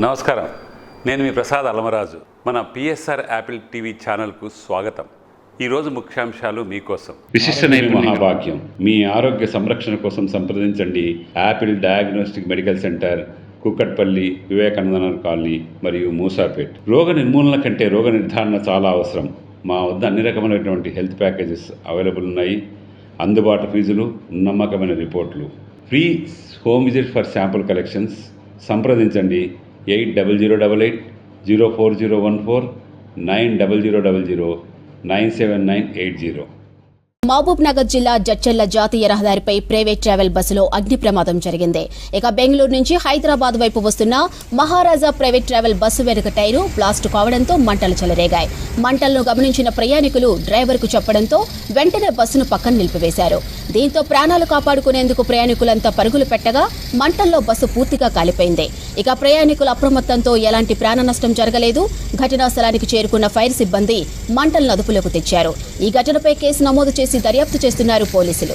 నమస్కారం, నేను మీ ప్రసాద్ అలమరాజు. మన పిఎస్ఆర్ యాపిల్ టీవీ ఛానల్కు స్వాగతం. ఈరోజు ముఖ్యాంశాలు మీకోసం. విశిష్ట నైపుణ్య మహాభాగ్యం. మీ ఆరోగ్య సంరక్షణ కోసం సంప్రదించండి Apple diagnostic medical centre, Kukatpally, Vivekananda colony మరియు మూసాపేట్. రోగ నిర్మూలన కంటే రోగ నిర్ధారణ చాలా అవసరం. మా వద్ద అన్ని రకమైనటువంటి హెల్త్ ప్యాకేజెస్ అవైలబుల్ ఉన్నాయి. అందుబాటు ఫీజులు, నమ్మకమైన రిపోర్ట్లు, free home visit for sample collections. సంప్రదించండి 8088 04014 90000 97980. మహబూబ్ నగర్ జిల్లా జడ్చర్ల జాతీయ రహదారిపై ప్రైవేట్ ట్రావెల్ బస్సులో అగ్ని ప్రమాదం జరిగింది. ఇక బెంగళూరు నుంచి హైదరాబాద్ వైపు వస్తున్న మహారాజా ప్రైవేట్ ట్రావెల్ బస్సు వెనుక టైరు బ్లాస్ట్ కావడంతో మంటలు చెలరేగాయి. మంటలను గమనించిన ప్రయాణికులు డ్రైవర్కు చెప్పడంతో వెంటనే బస్సును పక్కన నిలిపివేశారు. దీంతో ప్రాణాలు కాపాడుకునేందుకు ప్రయాణికులంతా పరుగులు పెట్టగా మంటల్లో బస్సు పూర్తిగా కాలిపోయింది. ఇక ప్రయాణికుల అప్రమత్తంతో ఎలాంటి ప్రాణ నష్టం జరగలేదు. ఘటనా స్థలానికి చేరుకున్న ఫైర్ సిబ్బంది మంటలను అదుపులోకి తెచ్చారు. ఈ ఘటనపై కేసు నమోదు చేసి దర్యాప్తు చేస్తున్నారు పోలీసులు.